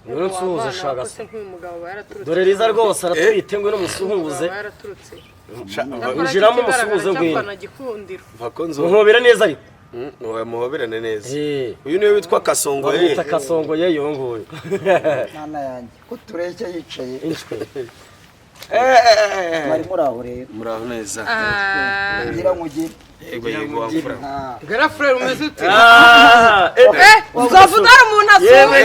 Ngwino nsuhuze shaka se. nk'umugabo yaraturutse. Dore riza rwose aratwite ngwino musuhuze. Yaraturutse. Injiramo musuhuze ngwino. Bakonzo. Muhobera neza ariko. Muhoberane neza. Uyu niwe witwa Kasongo ye. Witwa Kasongo ye yongoye. Nana yanjye ko tureke yicaye. Bari muraho rero. Muraho neza. Ngira mugire. Yego wamfura. Gara frere umeze ute? Uzavudara umuntu asuye. Yewe.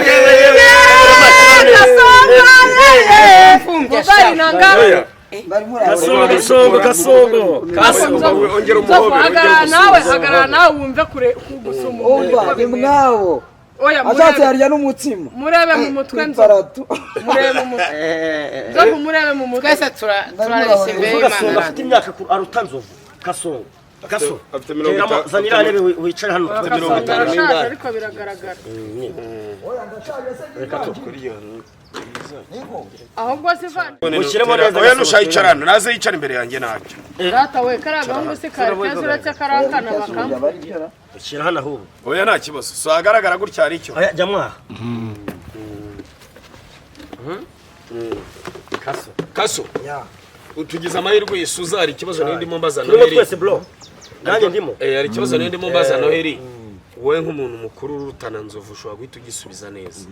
Mugari nanga. Kasongo. Ongera umuhobere. Hagarara nawe wumve kure kugusuma. Umva imwawo. Oya Azatse harya n'umutsima. Murebe mu mutwe nzo. Murebe mu mutwe. Nzo murebe mu mutwe. Twese turarishye imbere y'Imana. Afite imyaka aruta nzovu. Kasongo. Kaso. Afite 50. Zanira rebe wicara hano twe 50 ariko biragaragara. Oya ndashaje se. Reka tukuriye. Ahubwo sivana. Mushyiremo neza. Oya nushayicarana naze yicara imbere yanjye nabyo. Rata we karaga ngo se kare kazura cyakarakana bakamba. Ushyira hano ahubwo. Oya nta kibazo. So agaragara gutya ari cyo. Oya jamwa. Kaso. Ya. Utugize amahirwe yisuza ari kibazo n'indi mumbaza no heri. Twese bro. Nanjye ndimo. Ari kibazo n'indi mumbaza no heri. Wowe nk'umuntu mukuru urutana nzovu ushobora guhita ugisubiza neza.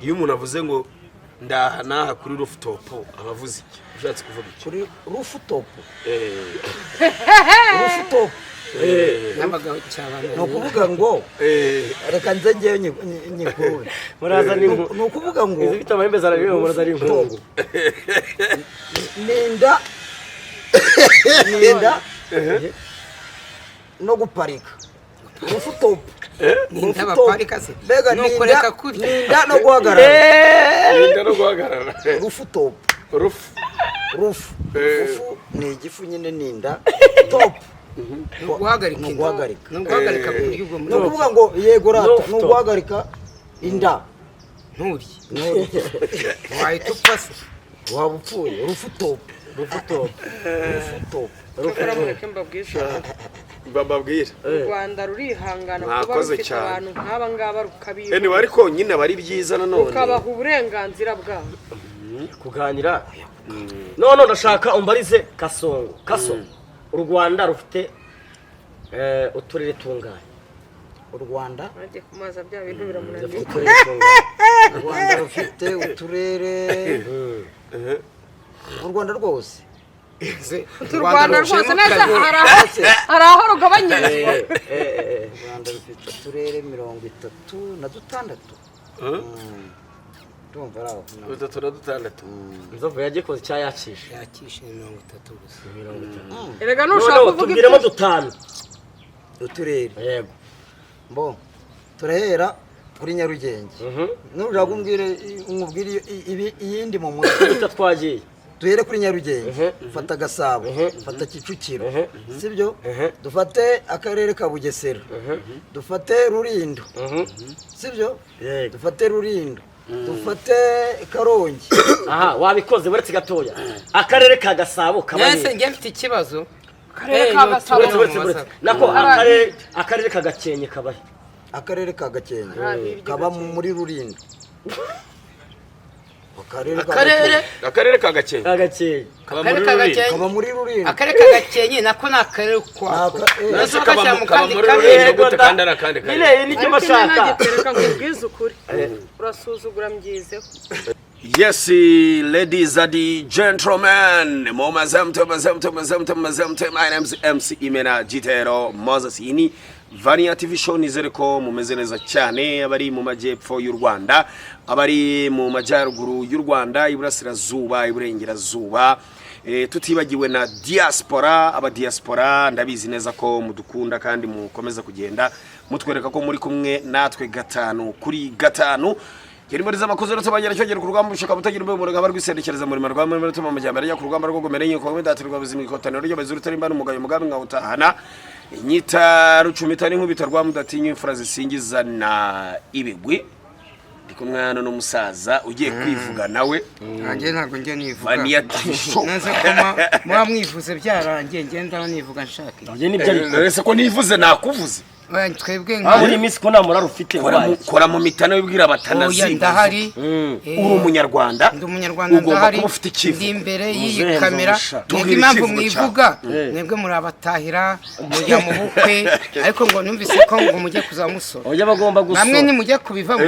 Iyo umuntu avuze ngo ndaha naha kuri rooftop abavuze iki ushatse kuvuga iki kuri rooftop rooftop n'abagabo cyabana no kuvuga ngo reka nze ngewe nyikuru muraza no kuvuga ngo izibita amahembe zarabiwe muraza ari inkungu ninda no guparika rooftop n'abaparika se bega nukoreka kuri ninda no guhagarara ninda no guhagarara rooftop roof ni igifu nyine ninda top guhagarika no kuvuga ngo yego rata no guhagarika inda nturi wahita upfase waba upfuye rooftop rukaramureke mbabwisha bababwira Rwanda rurihangana kuba rufite abantu nk'aba ngaba rukabiba anyway ariko nyine bari byiza nanone ukabaha uburenganzira bwabo kuganira none ndashaka umbarize Kasongo u Rwanda rufite uturere tunganye u Rwanda agiye kumaza bya bintu biramunaniye u Rwanda rufite uturere u Rwanda rwose u Rwanda rwose neza hari aho rugabanyije u Rwanda rufite uturere 36 ndumva raho 36 nzovu yagikoze cyayacisha 30 gusa erega nushaka kuvuga tubwiremo dutanu uturere yego mbo turahera kuri Nyarugenge nuja kumbwire umubwire iyindi mu mutwe twagiye duhere kuri Nyarugenge fata Gasabo fata Kicukiro sibyo dufate akarere ka Bugesera dufate Rulindo sibyo dufate Rulindo dufate Karongi aha wabikoze buretse gatoya akarere ka Gasabo kabanye nese ngiye mfite ikibazo akarere ka Gasabo nako akarere ka Gakenke kabaye akarere ka Gakenke kaba muri Rulindo akarere ka Gakenke kaba muri Rulindo akarere ka Gakenke nako nakarere kwa nase kaba muri Rulindo gute kandara kandi nyine ni cyo bashaka nagitereka nkubwize ukuri urasuzugura mbyizeho. Yes, ladies and gentlemen, my name is MC Imena Gitero Moses ini Vania TV show nizere ko mumeze neza cyane abari mu majyepfo y'u Rwanda abari mu majyaruguru y'u Rwanda iburasirazuba iburengerazuba tutibagiwe na diaspora aba diaspora ndabizi neza ko mudukunda kandi mukomeza kugenda mutwereka ko muri kumwe natwe gatanu kuri gatanu Kirimuriza amakoze no tabagera cyogera ku rugamba ushaka butagira umbe umurega barwisendekereza muri marwa muri tuma amajyambere ya ku rugamba rwo gomere nyiko bidatirwa bizimi ikotaniro ryo bazuru tari mbana umugayo mugabe ngawutahana inyita rucumitani nkubitarwa mudatinye imfura zisingiza na ibigwi ndikumwana no musaza ugiye kwivuga nawe nanjye ntago ngiye nivuga Vania TV show naza koma mwa mwivuze byarangiye ngenda nivuga nshaka nje nibyo ariko ko nivuze nakuvuze twebwe muri iyi minsi ko nta murara ufite kora mu mitano wibwira abatanazi ndahari uri umunyarwanda ndi umunyarwanda ndahari ndi imbere y'iyi kamera mwebwe impamvu mwivuga mwebwe muri abatahira mujya mu bukwe ariko ngo numvise ko ngo mujye kuzamusora oya bagomba gusora namwe nimujye kubivamo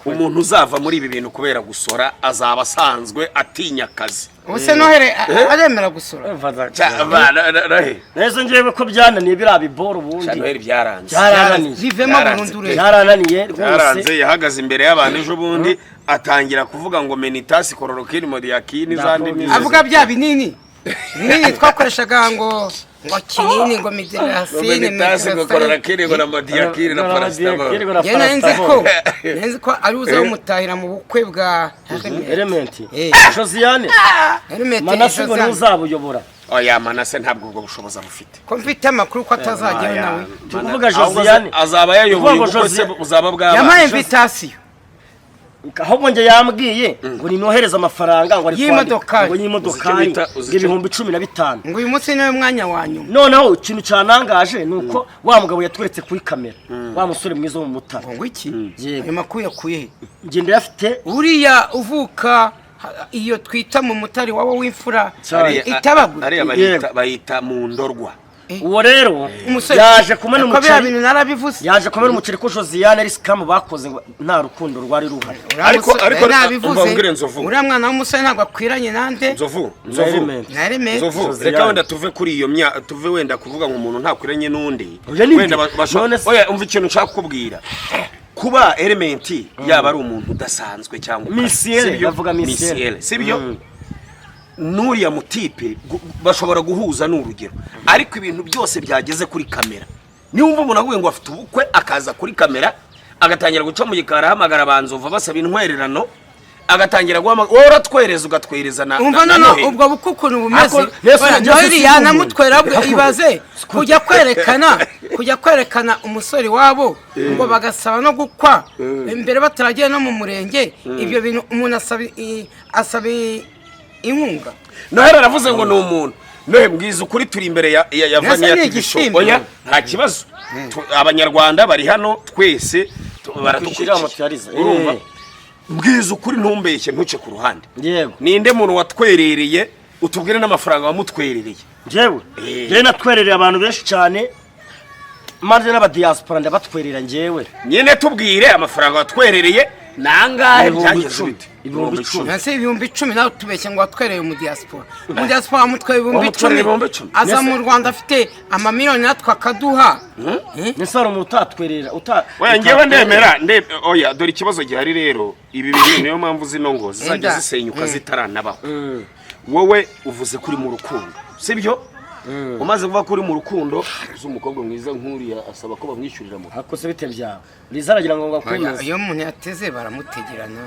umuntu uzava muri ibi bintu kubera gusora azaba asanzwe atinya akazi ubuse nohere aremera gusora neza ngewe ko byananiye biriya biboro ubundi noheri byaranze bivemo burundu rero byarananiye rwose yahagaze imbere y'abantu ejo bundi atangira kuvuga ngo menitasi kororokini modiyakini zandi mizi avuga bya binini twakoreshaga ngo kinini ngo midirasine kororokini ngo na modiyakini na parasitamol nzi ko ari uza umutahira mu bukwe bwa Element Josiane Manase ngo ntuzabuyobora oya Manase ntabwo ubwo bushobozi abufite ko mfite amakuru ko atazajyaho nawe tuvuga Josiane azaba yayoboye ubukwe se uzaba bwaba yamaye invitation ahubwo nge yambwiye ngo ninohereza amafaranga ngo ari y'imodokari ibihumbi 15 ngo uyu munsi niwe mwanya wanyu noneho ikintu cyanangaje nuko wa mugabo yatweretse kuri kamera wa musore mwiza wo mu mutara ngo iki ayo makuru yakuye nge ndafite uriya uvuka iyo twita mu mutari wawe w'imfura itabagura ari bayita mu ndorwa uwo rero yaje kumena umuceri narabivuze yaje kumena umuceri ko Josiane ari scam bakoze nta rukundo rwari ruhari ariko nabivuze uriya mwana w'umusore ntabwo akwiranye nande Nzovu reka wenda tuve kuri iyo tuve wenda kuvuga ngo umuntu ntakwiranye n'undi wenda oya umva ikintu nshaka kukubwira kuba Element yaba ari umuntu udasanzwe cyangwa Misiel sibyo nuriya mutipe bashobora guhuza n'urugero ariko ibintu byose byageze kuri kamera niwumva umuntu avuye ngo afite ubukwe akaza kuri kamera agatangira guca mu gikara hamagara abanzova basaba intwererano agatangira guhamagara wowe uratwereza ugatwereza na nohe ubwo bukukunu bumeze noheri yanamutwera ibaze kujya kwerekana umusore wabo ngo bagasaba no gukwa imbere bataragiye no mu murenge ibyo bintu umuntu asaba inkunga noheri aravuze ngo ni umuntu nohe mbwiza ukuri turi imbere ya Vania TV show oya nta kibazo abanyarwanda bari hano twese baradukurikira urumva mbwiza ukuri ntumbeshye ntuce ku ruhande yego ninde muntu watwerereye utubwire n'amafaranga wamutwerereye jewe natwerereye abantu benshi cyane maze n'abadiaspora ndabatwerera njewe nyene tubwire amafaranga watwerereye nangahe byageze bite ibihumbi 10 nase ibihumbi 10 nawe tubeshye ngo watwereye mu diaspora amutwaye ibihumbi 10 aza mu Rwanda afite amamiliyoni natwe akaduha nesaro mu utatwerera oya ngewe ndemera oya dore ikibazo gihari rero ibi bintu niyo mpamvu zino ngo zizajya zisenyuka zitaranabaho wowe uvuze kuri mu rukundo sibyo umaze kuva kuri mu rukundo z'umukobwa mwiza nk'uriya asaba ko bamwishyurira mu akose bite byawe rizaragira ngo ngakwemeza iyo umuntu yateze baramutegerana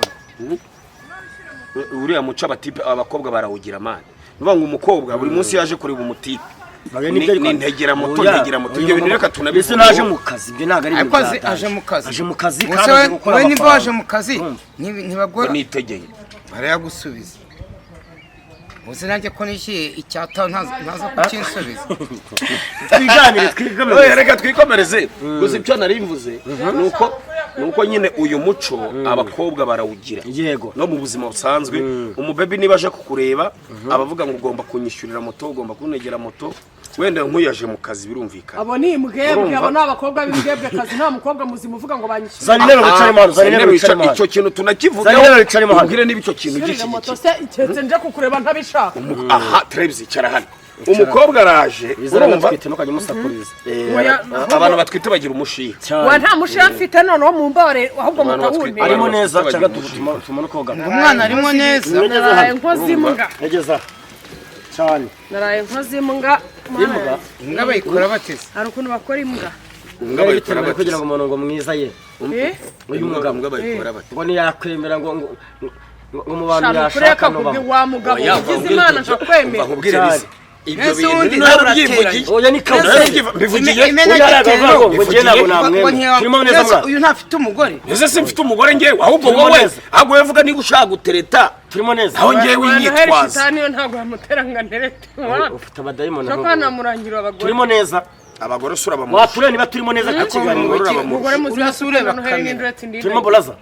uriya muca abatipe abakobwa barawugira amani nuvuga ngo umukobwa buri munsi yaje kureba umutipe nintegera moto ibyo bintu reka tunabise naje mu kazi ibyo naga ari ibyo aje mu kazi kandi gukora we niba waje mu kazi ntibagora nitegeye barayagusubiza uzi nanjye ko nishye icyata ntaza kukinsubiza twiganire reka twikomereze gusa icyo nari mvuze nuko nyine uyu muco abakobwa barawugira yego no mu buzima busanzwe umubebe niba aje kukureba abavuga ngo ugomba kunyishyurira moto ugomba kunegera moto wenda nkuyaje mu kazi birumvikana abo ni imbwebwe abo n'abakobwa b'imbwebwe kazi nta mukobwa muzima uvuga ngo banyishyure zanire bicara icyo kintu tunakivuga ubwire niba icyo kintu gishyigikiye moto se icyetse nje kukureba ntabishaka aha televiziyo icara hano umukobwa araje urumva abantu batwite bagira umushiha wa nta mushiha mfite noneho mu mbore ahubwo mutawune arimo neza cyangwa tuma koga umwana arimo neza naraye nkozimbwa egeza cyane naraye nkozimbwa imbwa bayikora bateze hari ukuntu bakora imbwa imbwa bayikora bateze kugira ngo umuntu ngo mwiza ye uyu mugabo imbwa bayikora bateze ngo niyakwemera ngo mu bantu yashaka no wa mugabo ugize imana ntakwemera ibyo bintu narabyivugiye oya ni kabuze bivugiye uyu ntafite umugore ese se mfite umugore ngewe ahubwo wowe ahubwo uvuga niba ushaka gutereta turimo neza aho ngewe inyitwaza niyo ntabwo yamutera ngo nterete ufite abadayimoni cyo kana murangira abagore turimo neza abagore sura bamu wature niba turimo neza kikiganiro umugore muzima sureba kamera turimo bolaza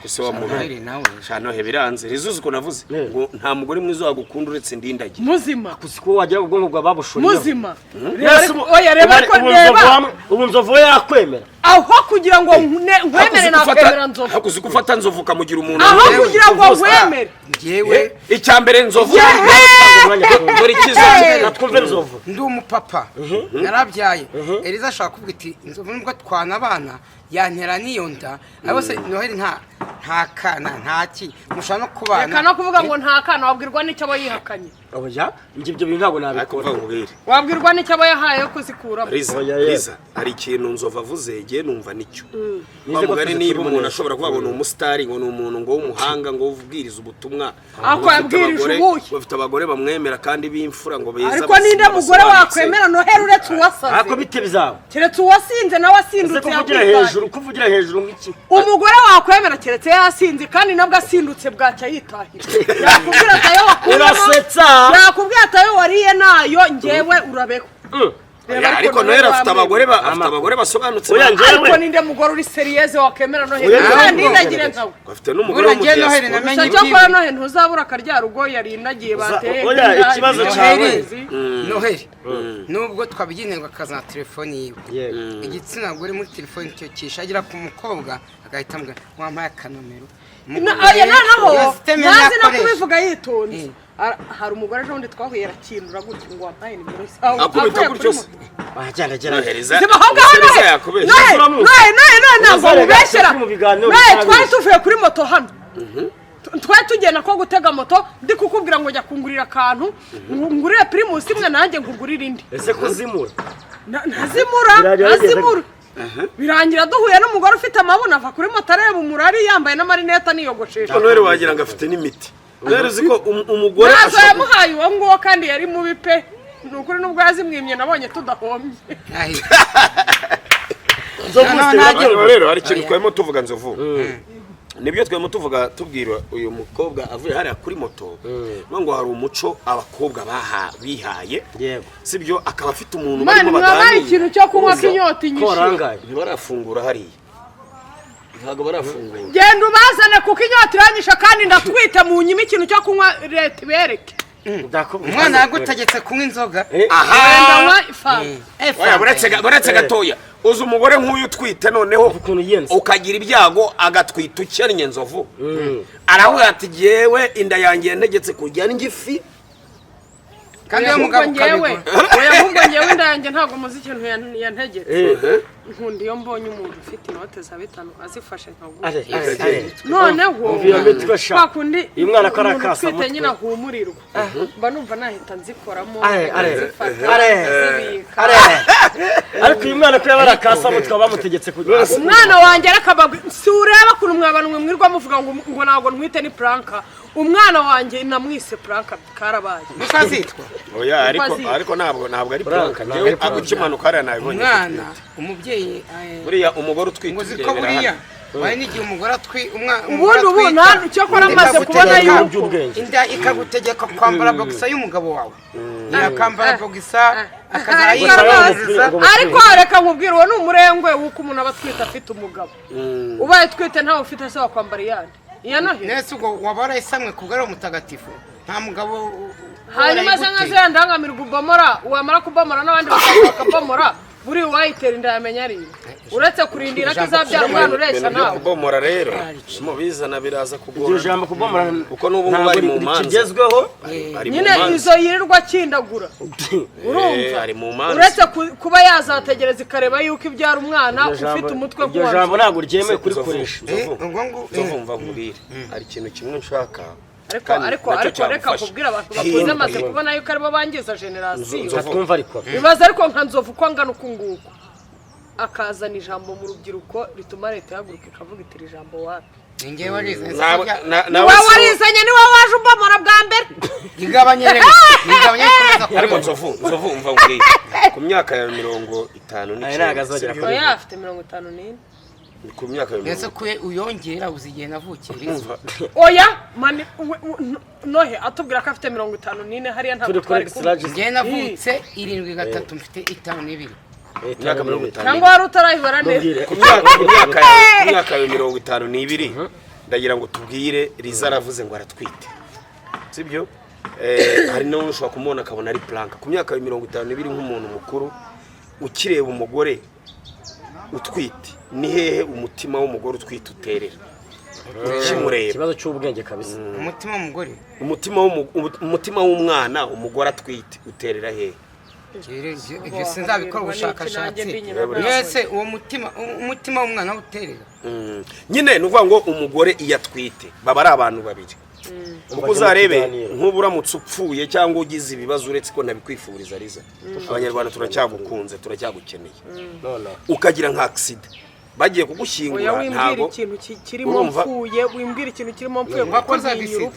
ese wa Noheli nawe shano hebiranze rizuzi ko navuze ngo nta mugore mwiza wagukunda uretse ndindagi muzima kusiko wagira ubwonko bwa babushoreye muzima oya reba ko reba ubu nzovu yakwemera aho kugira ngo nkwemere nakwemera nzovu hakuzi gufata nzovu kamugira umuntu aho kugira ngo nkwemere ngewe icyambere nzovu dore ikizo natwumve nzovu ndi umupapa narabyaye Eliza ashaka kuvuga iti nzovu nubwo twana abana yantera niyo nda abose Noheli nta kana ntaki mushana no kubana reka no kuvuga ngo nta kana wabwirwa n'icyo aba yihakanye oya ngibyo bintu ntabwo nabikora wabwirwa n'icyo aba yahaye yo kuzikuramo Liza hari ikintu nzova avuze giye numva nicyo mugari niba umuntu ashobora kubabona umusitari ngo ni umuntu ngo w'umuhanga ngo uvubwiriza ubutumwa ako yabwirije ubuki bafite abagore bamwemera kandi b'imfura ngo beza ariko ninde mugore wakwemera Noheli uretse uwasaze ako bite bizabo keretse uwasinze nawe asindutse kuvugira hejuru ngiki umugore wakwemera keretse yasinze kandi nabwo asindutse bwacya yitahira yakubwira atayo urasetsa yakubwira atayo wariye nayo ngewe urabeho ariko Noheli afite abagore basobanutse ariko ninde mugore uri serieze wakemera Noheli kandi ndagire nkawe bafite n'umugore mu Noheli namenye cyo kwa Noheli ntuzabura akarya rugo yari nagiye bateye oya ikibazo cyawe Noheli nubwo twabiginenga akaza telefoni yiwe igitsina gore muri telefoni cyo kishagira ku mukobwa agahita mbwa wampaye akanomero aya naho nazi no kubivuga yitonze hari umugore n'undi twahuye arakinura gutyo ngo wampaye nimero zawe akubita gutyo bajyana gera ntabwo mubeshyera twari tuvuye kuri moto hano twari tugenda ko gutega moto ndi kukubwira ngo jya kungurira akantu ngurire Primus imwe nanjye nkugurire indi ese kuzimura ntazimura birangira duhuye n'umugore ufite amabuno ava kuri moto areba umurari yambaye n'amarinete niyogoshesha Noheli wagira ngo afite n'imiti rero uzi ko umugore ashobora yamuhaye uwo nguwo kandi yari mubi pe ni ukuri n'ubwo yazimwimye nabonye tudahombye rero hari ikintu twarimo tuvuga nzovu nibyo twarimo tuvuga tubwira uyu mukobwa avuye hariya kuri moto ngo hari umuco abakobwa bihaye sibyo akaba afite umuntu barimo baganira ikintu cyo kunywa kinyota inyishu ntibarafungura hariya ntabwo barafungura genda ubazane kuko inyota iranyisha kandi ndatwite mu nyuma ikintu cyo kunywa leta ibereke umwana yagutegetse kunywa inzoga buretse gatoya uzi umugore nk'uyu utwite noneho ukagira ibyago agatwita ukennye nzovu aravuga ati yewe inda yanjye yantegetse kurya n'igifi kandi uwo mugabo ukabikora ahubwo ngewe inda yanjye ntabwo muzi ikintu yantegetse nkunda iyo mbonye umuntu ufite inote za 5 azifashe nkagura noneho kwa kundi uyu mwana ko arakasa mutwe nyina humurirwa mba numva nahita nzikoramo ariko uyu mwana ko yabarakasa mutwe bamutegetse kujya umwana wanjye arakabagwa si ureba kuntu mwabantu mwirwa muvuga ngo ntabwo ntwite ni pranka umwana wanjye namwise pranka karabaye mukazitwa oya ariko ntabwo ari pranka jewe agukimanuka hariya nabibonye umwana umubyeyi buriya umugore utwite ngo ziko buriya bari n'igihe umugore ubu nta cyo kora amaze kubona yuko inda ikagutegeka kwambara boxer y'umugabo wawe yakambara boxer akazayirabiriza ariko reka nkubwire uwo ni umurengwe wuko umuntu aba twita afite umugabo ubaye twite ntawe ufite se wakwambara iyandi iya nahe nese ubwo wabara isamwe kubwara umutagatifu nta mugabo hanyuma se nka zenda ngamirwa ubomora wamara kubomora n'abandi bakabomora buri wayitera inda yamenya ari uretse kurindira ko izabyara umwana ureshya nawe kubomora rero mubizana biraza kugora iryo jambo kubomora uko n'ubu bari mu manza kigezweho nyine izo yirirwa kindagura urumva uretse kuba yazategereza ikareba yuko ibyara umwana ufite umutwe nk'uwo iryo jambo ntabwo ryemeye kurikoresha uzumva nkurire hari ikintu kimwe nshaka ariko reka kubwira abantu bakuze amaze kubona yuko aribo bangiza generasiyo twumva ariko bibaza ariko nka nzovu uko angana uku nguku akazana ijambo mu rubyiruko rituma leta ihaguruka ikavuga iti iri jambo wapi ningewe warizanye niwe warizanye niwe waje umbomora bwa mbere igabanye ariko nzovu umva nguri ku myaka ya 59 oya afite 54 ku myaka ya nese kuye uyongera uzigiye navukiye oya mani nohe atubwira ko afite 54 hariya ntabwo twari ngiye navutse 7 3 mfite 5 2 imyaka 50 cyangwa wari utarayibara neza ku myaka ya 52 ndagira ngo tubwire Liza aravuze ngo aratwite sibyo hari no ushobora kumubona akabona ari planka ku myaka ya 52 nk'umuntu mukuru ukireba umugore utwite ni hehe umutima w'umugore utwite uterera kimureba ikibazo cy'ubwenge kabisa umutima w'umugore umutima w'umwana umugore atwite uterera hehe ibyo sinzabikora ubushakashatsi mwese uwo umutima w'umwana uterera nyine nuvuga ngo umugore iyo atwite baba ari abantu babiri kuko uzarebe nk'ubu uramutse upfuye cyangwa ugize ibibazo uretse ko ntabikwifuriza Liza abanyarwanda turacyagukunze turacyagukeneye ukagira nka accident bagiye kugushyingura ntago ikintu kirimo mpfuye wimbwira ikintu kirimo mpfuye kuko nzabisira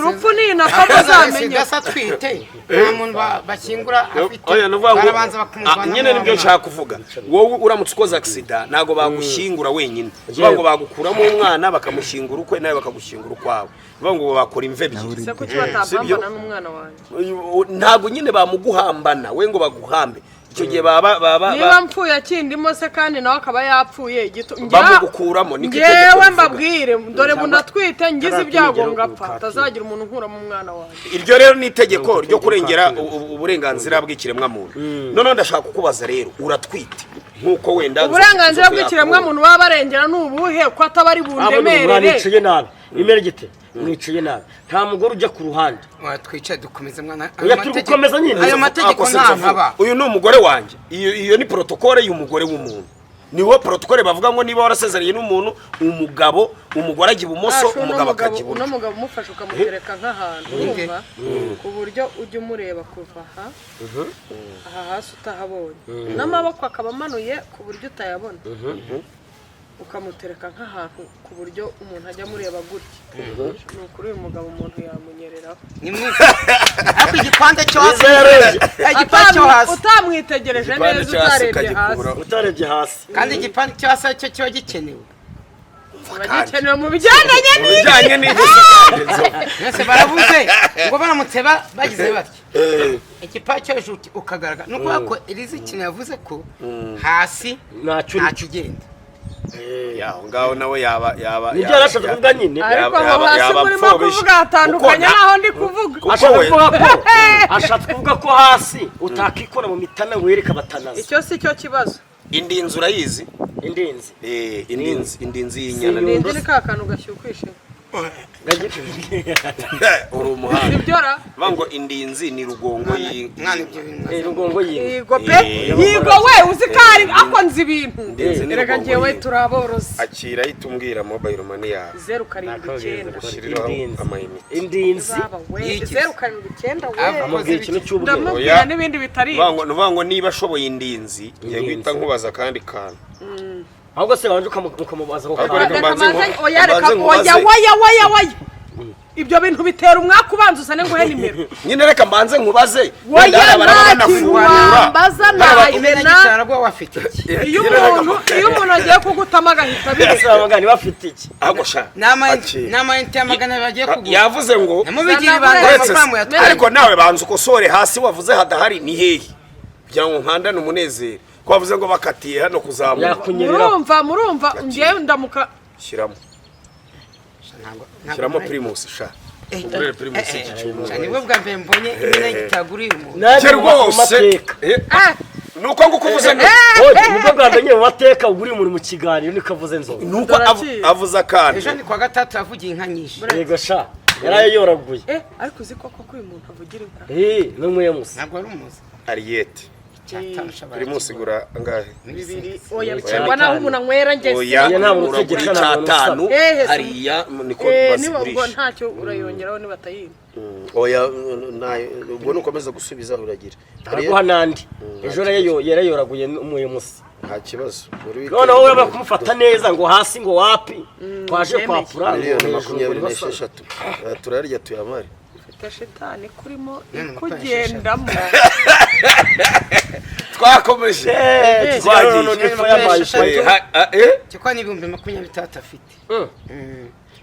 urupfu ni nakabazamenye twite nta muntu bashyingura afite barabanza bakumuvana nyine nibyo nshaka kuvuga wowe uramutse ukoze accident ntago bagushyingura wenyine ngo bagukuramo umwana bakamushyingura ukwe nawe bakagushyingura ukwawe ngo bakora imve ebyiri se kuki batapambana n'umwana wanjye ntago nyine bamuguhambana we ngo baguhambe icyo gihe niba mpfuye akindimo se kandi nawe akaba yapfuye bamugukuramo ngewe mbabwire dore bunatwite ngize ibyago ngapfa atazagira umuntu nkura mu mwana wanjye iryo rero ni itegeko ryo kurengera uburenganzira bw'ikiremwamuntu none ndashaka kukubaza rero uratwite nkuko wenda uburenganzira bw'ikiremwamuntu baba barengera n'ubuhe ko ataba ari bundemerere mwiciye nabi imerigite mwiciye nabi nta mugore ujya ku ruhande twicaye dukomeza mwana gukomeza nyine ayo mategeko ntaba uyu ni umugore wanjye iyo ni protocole y'umugore w'umuntu niho protocole bavuga ngo niba warasezeranye n'umuntu umugore ajya ibumoso umugabo akajya iburyo n'umugabo umufasha ukamutereka nk'ahantu urumva ku buryo ujya umureba kuva aha hasi utahabonye n'amaboko akaba amanuye ku buryo utayabona ukamutereka nk'ahantu ku buryo umuntu ajya amureba gutya ni ukuri uyu mugabo umuntu yamunyereraho ni mwiza ariko igipande cyo hasi utamwitegereje neza utarebye hasi kandi igipande cyo hasi cyo kiba gikenewe bagikenewe mu bijyanye mwese baravuze ngo baramutse bagize batyo igipande cyo hejuru ukagaragara ni ukuvuga ko Liza ikintu yavuze ko hasi ntacyo ugenda yaho ngaho nawe yaba nibyo yarashatse kuvuga nyine ariko aho hasi murimo kuvuga hatandukanye naho ndi kuvuga ashatse kuvuga ko hasi utakikora mu mitana wereka abatanazi icyo si cyo kibazo indinzi urayizi indinzi indinzi y'inyana indinzi ni ka kantu gashyukwishe uri umuhanga nibyo ra bango indinzi ni rugongo mwana ibyo bintu rugongo yigo pe yigo we uzi kari ako nzi ibintu reka ngewe turaborozi akira itumbwira mobile money ya 079 ushyiriraho amayinite indinzi 079 we amubwira ikintu cy'ubwenge ndamubwira n'ibindi bitari bango niba ashoboye indinzi ngiye guhita nkubaza kandi kantu ahubwo se wanje ukamubaza ko oya ibyo bintu bitera umwaka ubanza usane ngo he nimero nyine reka mbanze nkubaze mbaza iyo umuntu agiye kugutama agahita bigani bafite iki agosha n'amayinite y'amagana bagiye kugura yavuze ngo namubigire ibanga ariko nawe banza ukosore hasi wavuze hadahari ni hehe kugira ngo nkandane umunezero ko wavuze ngo bakatiye hano kuzamuka murumva ngiye ndamuka shyiramo primus sha ngurere primus iki cyuma nibwo bwa mbere mbonye imena gitaguriye umuntu cyo rwose nuko ngukuvuze nibwo bwa mbere mu mateka uguri umuntu mu kiganiro nikavuze nzo nuko avuze kandi ejo ni kwa gatatu yavugiye inka nyinshi yego sha yaraye yoraguye ariko uzi koko uyu muntu avugira inka n'umuyemusi ntabwo ari umuzi Ariete primus igura angahe oya bicangwa naho umuntu anywera ngeze oya ntabwo utegeka n'atanu hariya niko bazigurisha ntacyo urayongeraho ni batayina oya ubwo nukomeza gusubiza uragira ariko hanandi ejo yarayoraguye umuyemusi nta kibazo noneho wowe bakumufata neza ngo hasi ngo wapi twaje kwapura 26 turarya tuyamare shitani kurimo kugendamo twakomeje cyakwa n'ibihumbi 23 afite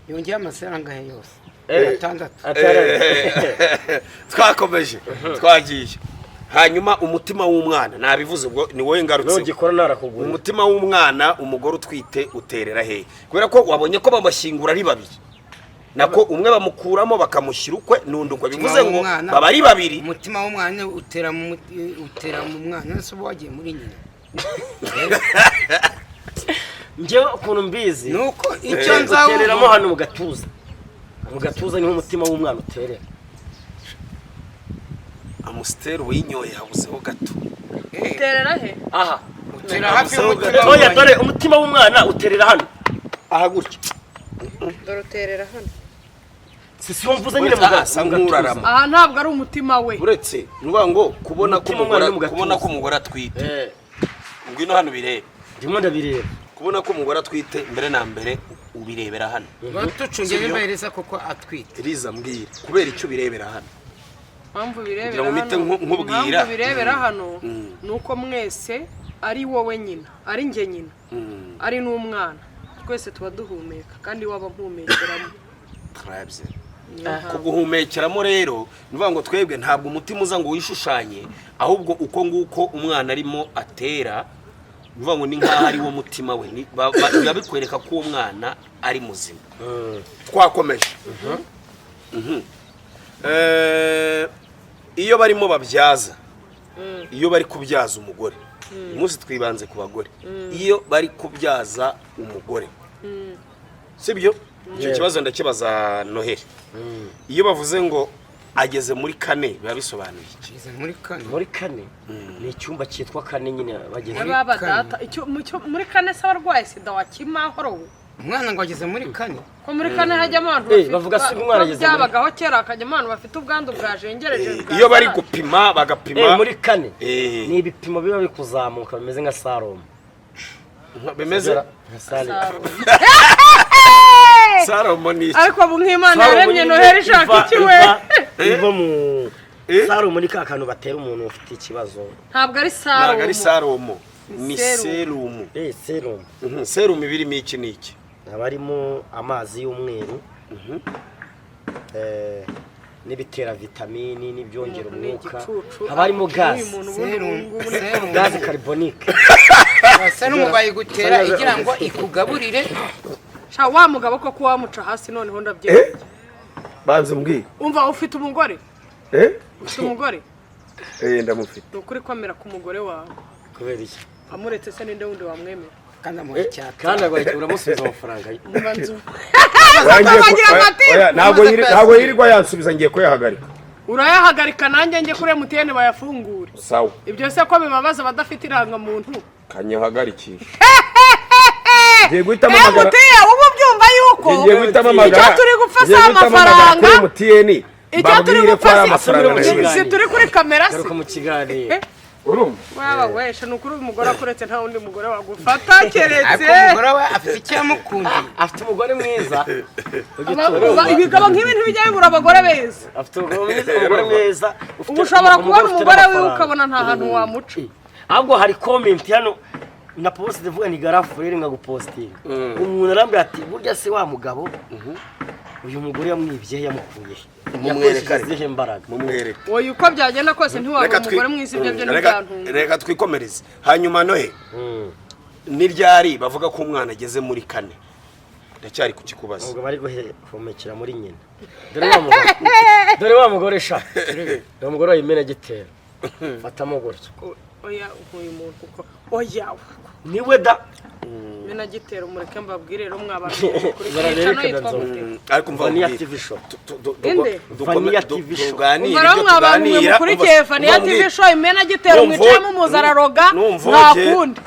yongeye amafaranga yose 6 twakomeje twagiye hanyuma umutima w'umwana nabivuze ubwo ni wowe ngarutse nogikora narakugura umutima w'umwana umugore utwite uterera he kubera ko wabonye ko bamashyingura ari babiri nako umwe bamukuramo bakamushyira ukwe nundi ukwe bivuze ngo baba ari babiri umutima w'umwana utera mu mwana se wagiye muri nyina njyewe ukuntu mbizi nuko icyo nzawo utereramo hano mu gatuza niho umutima w'umwana uterera amusiteri winyoye habuzeho gato uterera he aha utera hafi y'umutima oya dore umutima w'umwana uterera hano aha gutya dore uterera hano sisi mvuze nyine asa nk'urarama aha ntabwo ari umutima we uretse nuvuga ngo kubona ko umugore atwite ngwino hano birebe ndimo ndabireba kubona ko umugore atwite mbere na mbere ubirebera hano batucungire imbahereza koko atwite riza mbwira kubera icyo birebera hano mpamvu birebera hano nuko mwese ari wowe nyina ari njye nyina ari n'umwana twese tuba duhumeka kandi waba mpumekeramo twabye kuguhumekeramo rero nuvuga ngo twebwe ntabwo umutima uza ngo wishushanye ahubwo uko nguko umwana arimo atera nuvuga ngo ni nkaho ari wo mutima we biba bikwereka ko uwo mwana ari muzima twakomeje iyo barimo babyaza iyo bari kubyaza umugore umunsi twibanze ku bagore iyo bari kubyaza umugore sibyo icyo kibazo ndakibaza Noheli iyo bavuze ngo ageze muri kane biba bisobanuye iki muri kane ni icyumba cyitwa kane nyine bageze muri kane se abarwaye sida wakimahoro umwana ngo ageze muri kane ko muri kane hajyamo abantu bavuga se umwana ageze byabagaho kera hakajyamo abantu bafite ubwandu bwajengereje iyo bari gupima bagapima muri kane ni ibipimo biba bikuzamuka bimeze nka Salomo bimeze nka Salomo Salomo ni ariko nk'Imana yaremye Noheli ishaka iki we iva mu Salomo ni ka kantu batera umuntu ufite ikibazo ntabwo ari Salomo ni serumu serumu serumu birimo iki niki abarimo amazi y'umweru n'ibitera vitamini n'ibyongera umwuka habarimo gazi gazi carbonique serumu bayigutera igira ngo ikugaburire sha wa mugabo ko wamuca hasi noneho ndabyemeye banze mbwi umva ufite umugore ufite umugore ndamufite ukuri komera ku mugore wawe kubera iki amuretse se ninde wundi wamwemera kandi uramusubiza amafaranga ntabwo yirirwa yansubiza ngiye kuyahagarika urayahagarika nanjye njye kuri MTN bayafungure sawa ibyo se ko bibabaza badafite irangamuntu kanyahagarikisha ngiye guhitamo amagara ubu byumva yuko icyo turi gupfa amafaranga icyo turi gupfa si turi kuri kamera se mu kiganiro waba wesha nukuri umugore akuretse nta wundi mugore wagufata keretse umugore we afite icyamukundiye afite umugore mwiza ibigabo nk'ibintu bijya bibura abagore beza afite umugore mwiza ubu ushobora kubona umugore we ukabona nta hantu wamuca ahubwo hari comment hano na post devuga ni garafu rero ngagupostinga umuntu arambira ati burya se wa mugabo uyu mugore yamwibye yamukuye mumwerekane imbaraga mumwereke oya uko byagenda kose ntiwaba umugore mwiza ibyo byo n'ibyantu reka twikomereze hanyuma Nohe n'iryari bavuga ko umwana ageze muri kane ndacyari kukikubaza ubwo bari guhomekera muri nyina dore wa mugore sha dore umugore w'imena gitera fatamo gutyo oya uyu muntu kuko oya niwe da mena gitera umureke mbabwire rero mw'abantu kuri cyane yitwa gute ariko mva Vanilla TV show Vanilla TV show ubwo mw'abantu mukurikiye Vanilla TV show imena gitera umwicamo umuzararoga nta kundi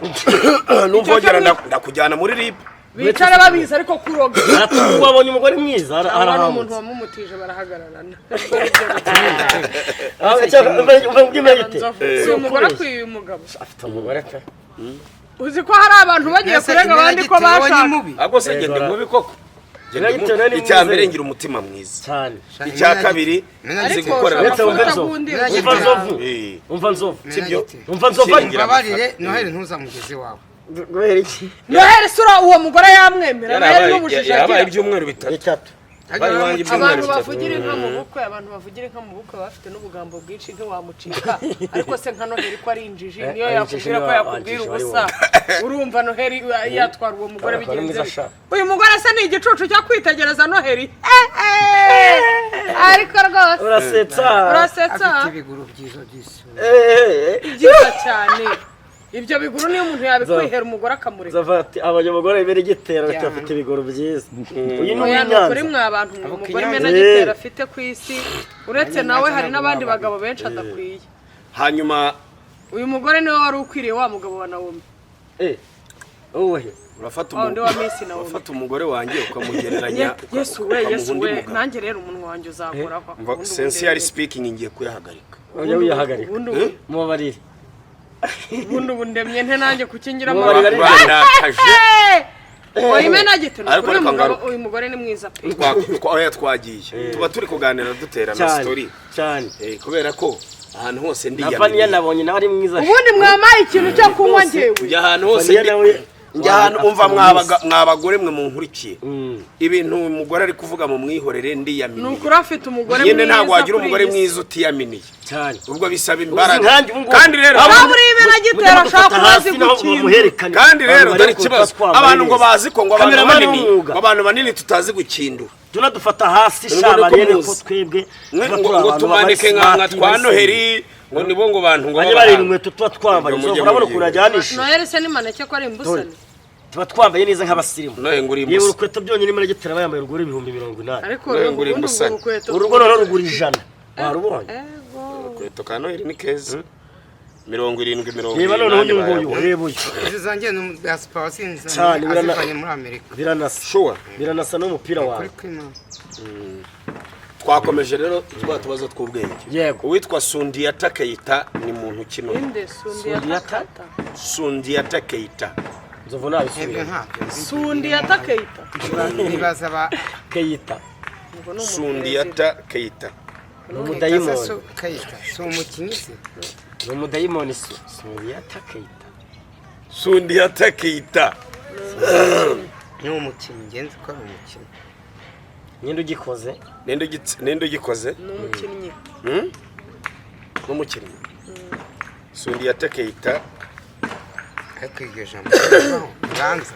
numvogera ndakujyana muri rib bicara babizi ariko kuroga wabonye umugore mwiza arahamutse umuntu wamumutije barahagararana si umugore akwiye uyu mugabo afite umugore pe uzi ko hari abantu bagiye kurega abandi ko bashaka ahubwo se ngende mubi koko icya mbere ngira umutima mwiza cyane icya kabiri nzi gukorera umva nzovu sibyo umva nzovu babarire Noheli ntuzamugeze wawe guhera iki Noheli sura uwo mugore yamwemera yabaye ibyumweru bitatu abantu bavugira inka mu bukwe baba bafite n'ubugambo bwinshi ntiwamucika ariko se nka Noheli ko ari injiji niyo yakubwira ko yakubwira ubusa urumva Noheli yatwara uwo mugore bigenze uyu mugore se ni igicucu cyo kwitegereza Noheli ariko rwose urasetsa afite ibiguru byiza byiza cyane ibyo biguru niyo umuntu yabikwihera umugore akamureka zavati abanyamugore bibere gitera bafite ibiguru byiza uyu ni Nyanza kuri mwe abantu umugore mena gitera afite ku isi uretse nawe hari n'abandi bagabo benshi adakwiye hanyuma uyu mugore niwe wari ukwiriye wa mugabo wa Naomi wowe urafata umugore wanjye ukamugereranya Yesu we nanjye rero umunwa wanjye uzakoraho sincerely speaking ngiye kuyahagarika ujya wiyahagarika mubabarire ubu ndemye nte nanjye kukingira imena gitera uyu mugore ni mwiza pe twagiye tuba turi kuganira duterana story cyane kubera ko ahantu hose ndiyamye nabonye nawe ari mwiza ubundi mwamaye ikintu cyo kunywa njyewe ahantu hose njyana umva mwabagore mwe munkurikiye ibintu umugore ari kuvuga mu mwihorere ndiyaminiye nukuri afite umugore mwiza nyine ntabwo wagira umugore mwiza utiyaminiye cyane ubwo bisaba imbaraga kandi rero muri imena gitera ashaka kubazi gukinda kandi rero dore ikibazo abantu ngo bazi ko ngo abantu banini tutazi gukindura tunadufata hasi shabarene ko twebwe ngo tumanike nka twa Noheli ngo nibo ngo bantu ngo bari inkweto tuba twambaye urabona kurajyanisha Noheli se ni maneke ko ari imbusane tuba twambaye neza nk'abasirimu yewe urukweto byonyine muri gitera bayambaye uruguru 280 ariko urugo rero rugura 100 warubonye urukweto ka Noheli ni keza 70 reba none uyu nguyu reba uyu izi zanjye ni diaspora sinzi cyane azivanye muri Amerika biranasa n'umupira wawe twakomeje rero tubazo tw'ubwenge yego uwitwa Sundiata Keita ni muntu kino Sundiata Keita nzovu nabisubira Sundiata Keita nibaza ba Keita Sundiata Keita umudayimoni Keita so umukinnyi se umudayimoni Sundiata Keita ni umukinnyi ngenzi ko ari umukinnyi ninde ugikoze n'umukinnyi n'umukinnyi Sundiata Keita akwigeje mu Ganza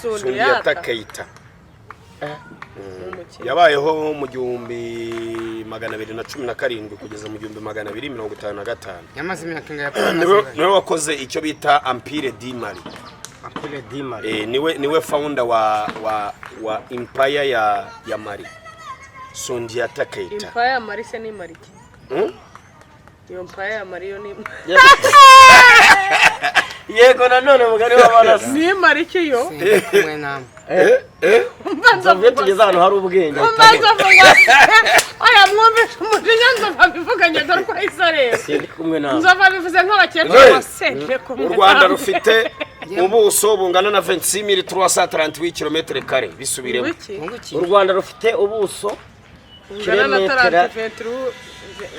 Sundiata Keita yabayeho mu 1217 kugeza mu 1255 yamaze imyaka niwe wakoze icyo bita Empire du Mali niwe founder wa empire ya Mali Sundiata Keita empire ya Mali se ni Mali iyo empire ya Mali yo ni yego nanone mugari w'abarasa ni Mali kiyo kumwe namwe nzabwe tugeze ahantu hari ubwenge oya mwumvishe umujinya nzava bivuganye dore ko isareba sindi kumwe nawe nzava bivuze nk'abakecuru bose u Rwanda rufite ubuso bungana na 26338 km² bisubiremo u Rwanda rufite ubuso kilometero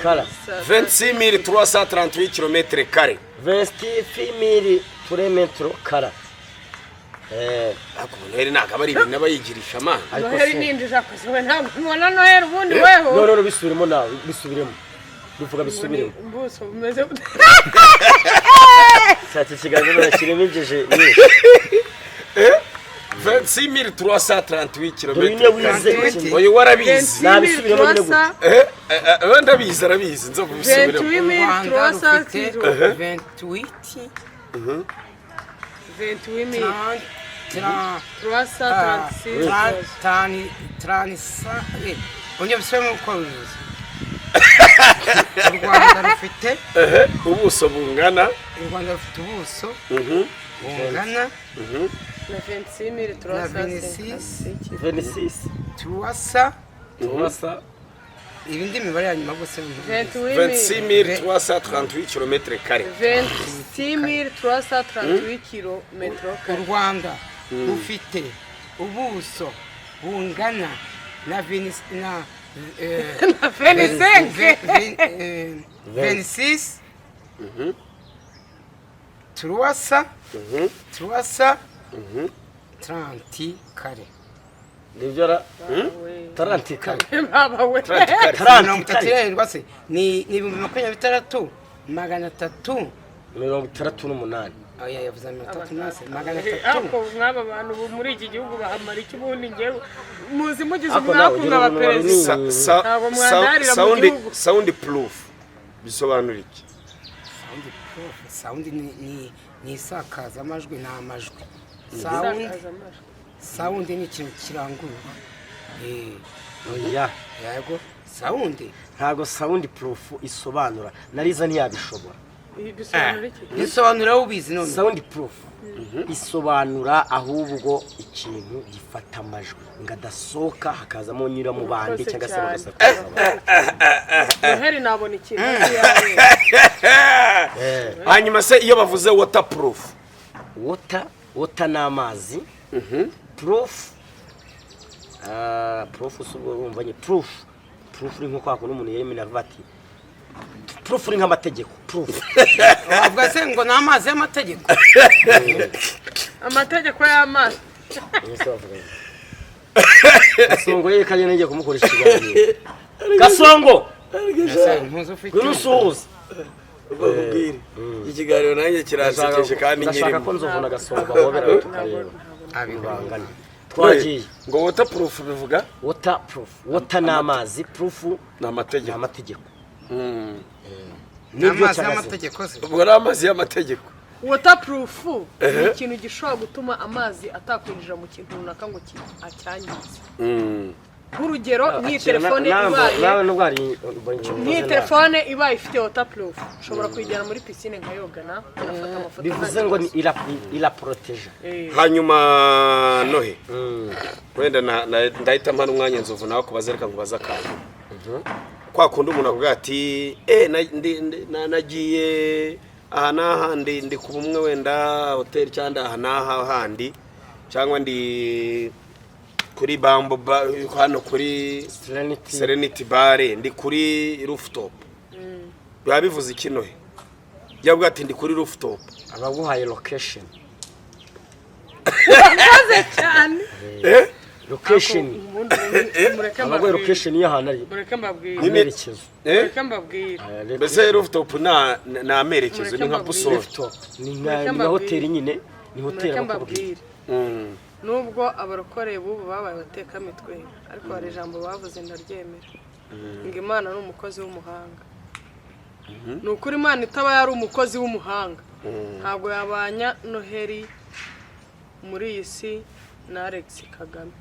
26338 km². 20000 km². ako Noheli nagabari ibintu n'abayigirisha amana Noheli ninjije akoze we ntabwo mwana Noheli ubundi weho no bisubiremo nawe bisubiremo bivuga bisubiremo mbuso bumeze cyati kiganiro kiremejeje 26338 km. Oyo warabizi nabisubiremo nyine gute ndabizi arabizi nzo kubisubiremo 28336 onye bisema uko bivuze u Rwanda rufite ubuso bungana u Rwanda rufite ubuso bungana na 26336 turasa ibindi mibare ya nyuma gusa 26338 km². 26338 km². u Rwanda rufite ubuso bungana na 26 turasa 30 kare nibyo ra tarantikari baba we mirongo itatu irindwi se ni 26,300 368 oya yavuze 368 ariko mwaba bantu muri iki gihugu bahamara iki ubundi ngewe muzi mugize umwakunga wa perezida ntabwo mwandarira mu gihugu sound proof bisobanura iki sound ni isakaza amajwi ni amajwi sound ni ikintu kirangurura oya yego sound ntago sound proof isobanura nariza ntiyabishobora bisobanura ubizi none sound proof isobanura ahubwo ikintu gifata amajwi ngadasoka hakazamo nyura mu bandi cyangwa se bagasakuza Heri nabona ikintu hanyuma se iyo bavuze waterproof water n'amazi proof proof urumva proof uri nko kwa umuntu yemena avuga ati proof uri nk'amategeko proof wavuga se ngo n'amazi y'amategeko amategeko y'amazi Gasongo yerekanye ngiye kumukoresha ikiganiro Gasongo Gunusuhuza bakubwire ikiganiro nanjye kirasekeje kandi nyirimo ndashaka ko nzovuna Gasongo bahobera tukareba abibangana twagiye ngo waterproof bivuga water n'amazi proof n'amategeko n'amazi y'amategeko se ubwo n'amazi y'amategeko waterproof ni ikintu gishobora gutuma amazi atakwinjira mu kintu runaka ngo acyangize nk'urugero ni telefone ibaye ifite waterproof ushobora kuyijyana muri piscine nkayogana unafata amafoto bivuze ngo ni ila protege hanyuma nohe wenda ndahita mpana umwanya nzovu nawe kubaza reka ngubaza akantu kwa kundi umuntu avuga ati nagiye aha n'ahandi ndi ku bumwe wenda hoteli cyangwa aha n'aha handi cyangwa ndi kuri Bambo hano kuri Serenity Bar ndi kuri rooftop biba bivuze iki nohe yavuga ati ndi kuri rooftop abaguhaye location urakoze cyane location abaguhaye location y'ahantu ari mureke mbabwire amerekezo mbese rooftop na amerekezo ni nka busoro ni nka hoteli nyine ni hoteli bakubwira nubwo abarokoreye bubu babaye batekamitwe ariko hari ijambo bavuze ndaryemera ngo Imana ni umukozi w'umuhanga ni ukuri Imana itaba yari umukozi w'umuhanga ntabwo yabanya Noheli muri iyi si na Alex Kagame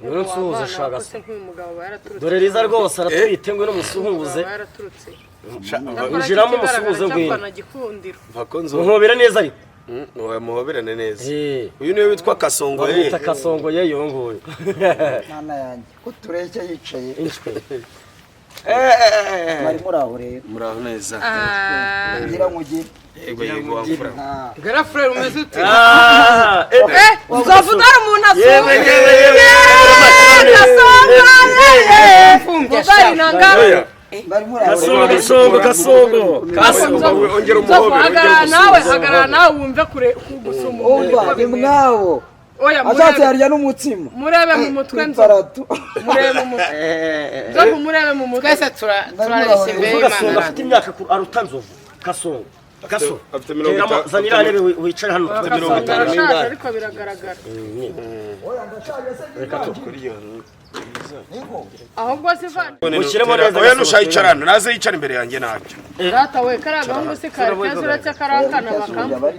Gunusuhuza shaka dore riza rwose aratwite ngo no musuhuze injiramo musuhuze ngo nkobera neza ariko muhoberane neza uyu niwe witwa Kasongo ye Kasongo ye yongoye mwana yanjye ko tureke yicaye bari muraho neza ngira nkugire yego wamfura gara frere umeze ute uzavuga umuntu yewe Kasongo ongera umuhobere hagarara nawe wumve kure kugusuma umva imwawo ashatse yarya n'umutsima murebe mu mutwe murebe mu mutwe twese turareshya imbere y'Imana afite imyaka aruta nzovu Kasongo afite 50 zanira rebe wicara hano ariko biragaragara reka tukuriye ahubwo sivana mushyiremo neza oya nushayicarana naze yicara imbere yanjye nabyo rata we karaga ngo se karaza uretse karakana bakamba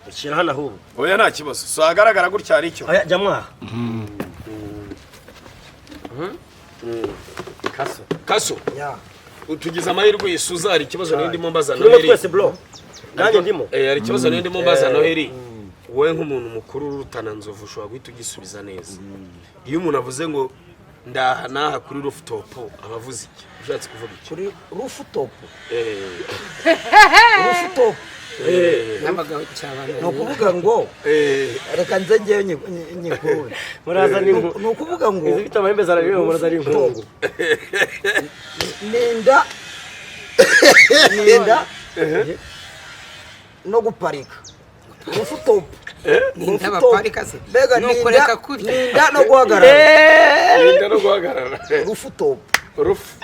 ushyira hano ahubwo oya nta kibazo so agaragara gutya ari cyo oya jamwa kaso utugize amahirwe yisuza hari ikibazo n'indimo mbaza Noheli twese bro nanjye ndimo hari ikibazo n'indimo mbaza Noheli wowe nk'umuntu mukuru urutana nzovu ushobora guhita ugisubiza neza iyo umuntu avuze ngo ndaha naha kuri rooftop abavuze iki ushatse kuvuga iki kuri rooftop n'abagabo cyabana no kuvuga ngo reka nze ngewe nyikuru muraza ni no kuvuga ngo izifite amahembe zarariwe muraza ari inkungu nenda no guparika rooftop ninda baparika se mbega nuko reka kurya ninda no guhagarara Ninda no guhagarara. rufu top Rufu.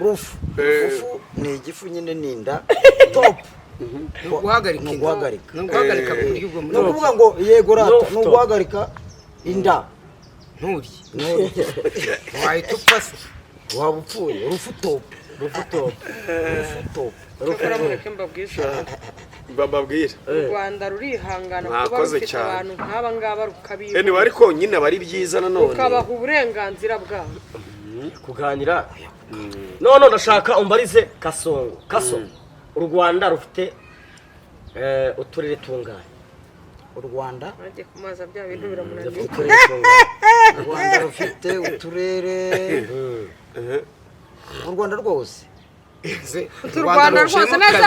rufu ni igifu nyine ninda top guhagarika no guhagarika no guhagarika kurya ubwo no kuvuga ngo yego rata Top. no guhagarika inda nturi wahita upfa se waba upfuye rufu top rufu top cyokora mureke mbabwisha Bababwira. u Rwanda rurihangana kuba Mwakoze rufite cyane. abantu nk'aba ngaba rukabiba Anyway ariko nyine bari byiza nanone. rukabaha uburenganzira bwabo kuganira none ndashaka umbarize Kasongo u Rwanda rufite uturere tunganye u Rwanda ajye kumaza bya bintu biramunaniye uturere tunganye u Rwanda rufite uturere u Rwanda rwose u Rwanda rwose neza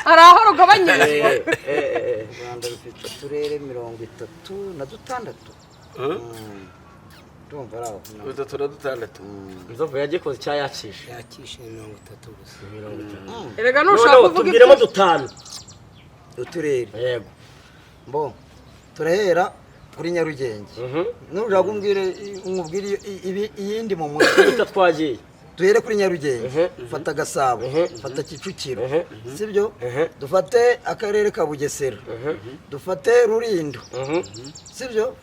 hari aho rugabanyije u Rwanda rufite uturere 36 ndumva araho 36. inzovu yagikoze cyayacisha yakishe 30 gusa erega nushaka none kuvuga tubwiremo dutanu uturere yego mbo turahera kuri Nyarugenge nushaka umubwire iyindi mu mutwe twagiye duhere kuri Nyarugenge fata Gasabo fata Kicukiro sibyo dufate akarere ka Bugesera dufate Rulindo sibyo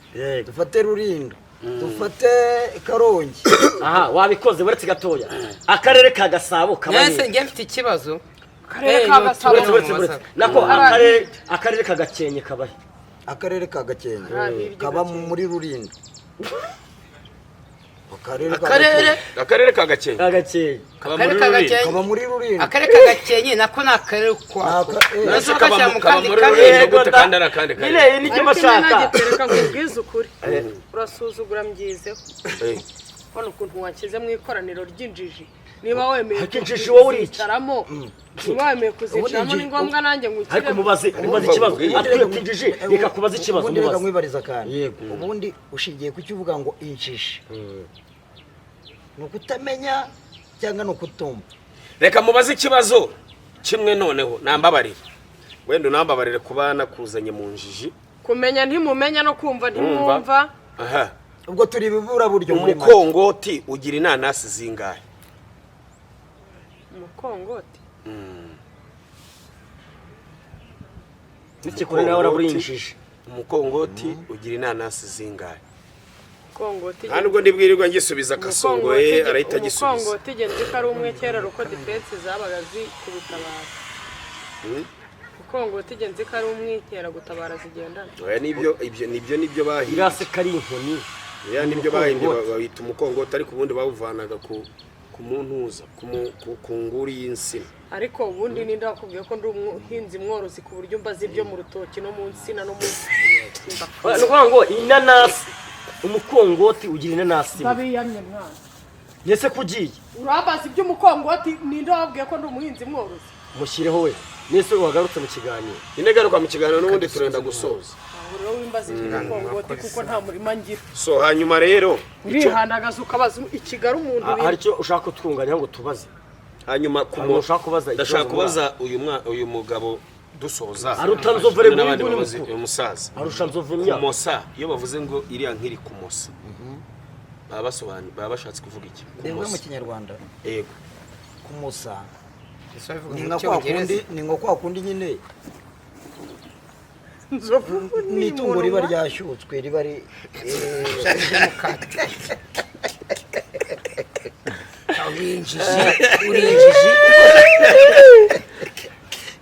dufate Rulindo dufate Karongi aha wabikoze buretse gatoya akarere ka Gasabo nese ngiye mfite ikibazo akarere ka Gasabo nako akarere ka Gakenke kabahe akarere ka Gakenke kaba muri Rulindo Akarere ka Gakenke. kaba muri Rulindo akarere ka Gakenke nako na akarere kwa Nase kaba muri Rulindo gute kandi arakande kare. nyine ni cyo bashaka nagitereka nkubwize ukuri urasuzugura mbyizeho hano ukuntu wakize mu ikoraniro ry'injiji niba wemeye kuzicaramo niba wemeye kuzicaramo ni ngombwa nanjye ngukire ariko mubaze ikibazo atwe kwinjije reka kubaza ikibazo ubundi reka mubaze nkwibariza kandi ubundi ushingiye ku kivuga ngo injiji ni ukutamenya cyangwa ni ukutumva Reka mubaze ikibazo kimwe noneho nambabarire. Wenda nambabarire kuba nakuzanye mu njiji. kumenya ntimumenya no kumva ntimwumva Aha. ubwo turi bibura buryo muri make Umukongoti ugira inanasi zingahe? umukongoti n'ikikure nawe uraburinjije Umukongoti ugira inanasi zingahe? umukongoti Kandi ubwo ndibwirirwa ngisubiza Kasongo arahita gisubiza. umukongoti genzi ko ari umwe kera ruko defense zabaga zikubitabara umukongoti genzi ko ari umwe kera gutabara zigendana Oya nibyo bahiye. irase kari inkoni Ya nibyo bahiye bahita umukongoti ariko ubundi bawuvanaga ku muntuza ku nguri y'insina. ariko ubundi ninde wakubwiye ko ndi umuhinzi mworozi ku buryo mbazi ibyo mu rutoki no mu nsina no mu ni ukuvuga ngo inanasi umukongoti ugira inanasi babiyamye mwana yese kugiye urabaza iby'umukongoti ninde wabwiye ko ndi umuhinzi mworozi mushyireho we nese wagarutse mu kiganiro Garuka mu kiganiro n'ubundi turenda gusoza. ahuriro w'imbaza iby'umukongoti kuko nta murima ngira So hanyuma rero urihandagaza ukabaza ikigali umuntu hari icyo ushaka kutwunganira ngo tubaze hanyuma ushaka kubaza ndashaka kubaza uyu mugabo dusoza aruta nzovere n'abandi muri babazi uyu musaza arusha nzovumya kumosa iyo bavuze ngo iriya nkiri kumosa baba bashatse kuvuga iki Ndebwe mu Kinyarwanda yego kumusa ni ni nko kwa kundi nyine ni itungo riba ryashyutswe riba ri urinjiji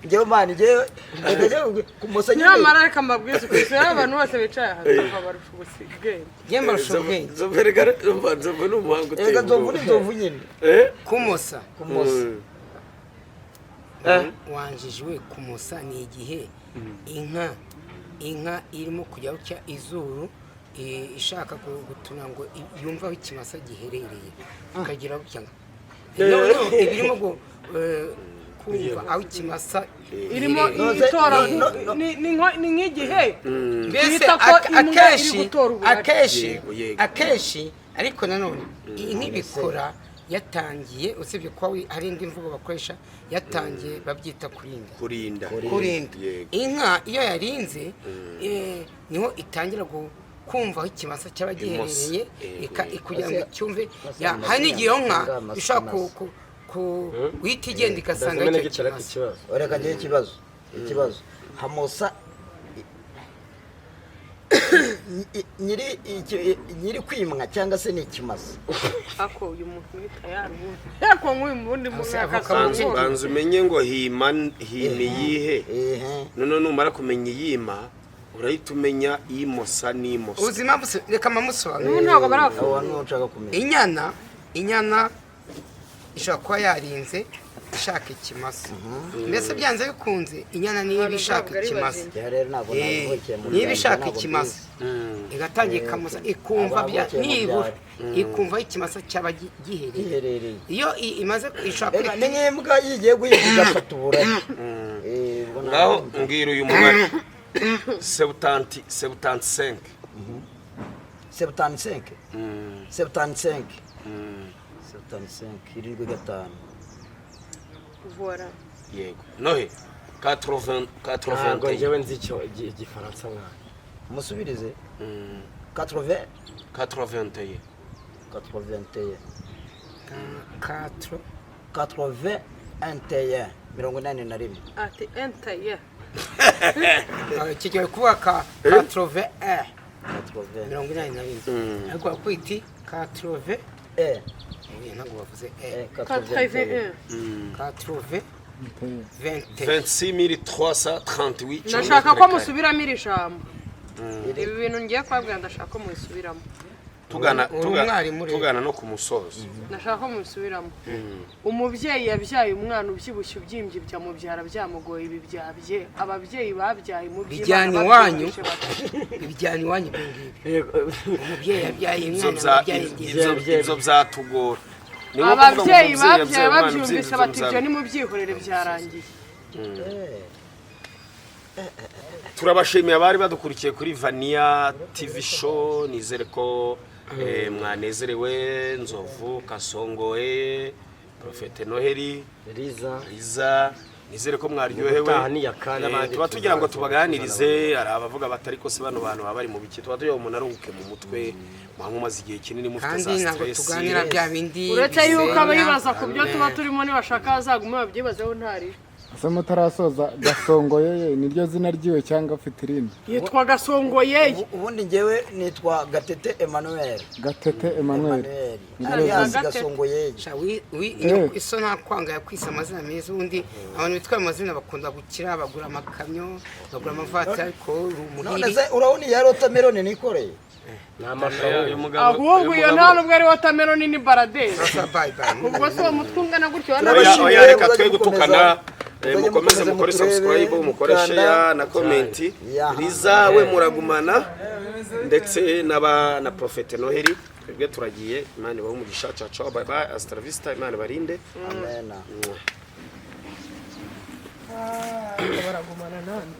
njyewe mani njyewe kumusa nyine nyamara reka mbabwize ukuri abantu bose bicaye aha babarusha ubwenge yemba rushobwe zoverega nzove n'umuhango ega nzovu ni nzovu nyine kumosa kumusa wanjijwe kumosa ni igihe inka irimo kujya gucya izuru ishaka gutuna ngo yumva aho ikimasa giherereye ikagira gutya irimo kumva aho ikimasa irimo itora ni nk'igihe mbese akenshi ariko nanone nk'ibikora yatangiye usibye ko hari indi mvugo bakoresha yatangiye babyita kurinda inka iyo yarinze niho itangira kumva aho ikimasa cyaba giherereye kugira ngo icyumve hari n'igihe iyo nka ishobora guhita igenda igasanga icyo kimasa reka ngire ikibazo hamosa nyiri kwimwa cyangwa se ni ikimasa ako uyu muntu ni tayari yako nk'uyu mundi mu myaka banza umenye ngo hima iyihe none numara kumenya iyima urahita umenya imosa n'imosa ubuzima buse reka mamusobanura ubu ntabwo baravuga abantu nshaka kumenya inyana ishobora kuba yarinze ishaka ikimasa mbese byanze bikunze inyana niba ishaka ikimasa niba ishaka ikimasa igatangira ikamusa ikumva nibura ikumva ikimasa cyaba giherereye iyo imaze ishaka ni nk'imbwa yigiye guhiga igafata uburari ngaho mbwira uyu mubare 75 irindwi gatanu voilà yego nohe 80 ngo njyewe nzi icyo igifaransa nka musubirize 80 81 81 ati entaye kigiye kuba 81 81 ariko kwiti 80 ntabwo bavuze 81 26338 ndashaka ko musubiramo iri jambo ibi bintu ngiye kwabwira ndashaka ko musubiramo tugana no ku musozo ndashaka ko musubiramo umubyeyi yabyaye umwana ubyibushye ubyimbye byamubyara byamugoye ibi byabye ababyeyi babyaye mu bijyana iwanyu umubyeyi yabyaye umwana ibyo byatugora ababyeyi babyaye babyumvise bati ibyo ni mu byihorere byarangiye turabashimiye abari badukurikiye kuri Vania TV show nizere ko mwanezerewe Nzovu Kasongoye Profete Noheli Riza nizere ko mwaryohewe tuba tugira ngo tubaganirize ari abavuga batari ko se bano bantu bari mu biki tuba tuyo umuntu aruhuke mu mutwe mumaze igihe kinini mufite za stress tuganira bya bindi uretse yuko abayibaza ku byo tuba turimo nibashaka bazagume babyibazeho ntari ese mutarasoza Gasongoye niryo zina ryiwe cyangwa afite irindi yitwa Gasongoye ubundi njyewe nitwa Gatete Emmanuel Gasongoye iso nta kwanga yakwise amazina meza ubundi abantu bitwa amazina bakunda gukira bagura amakamyo bagura amavatiri ariko none se urabona ya watermelon nikoreye ahubwo iyo nta nubwo ari watermelon ni baradesi ubwo se uwo mutwe ungana gutyo reka twe gutukana mukomeze mukore subscribe mukore share na comment Riza we muragumana ndetse na Profete Noheli twebwe turagiye Imana ibahe umugisha ciao bye bye hasta la vista Imana barinde amen baragumana nani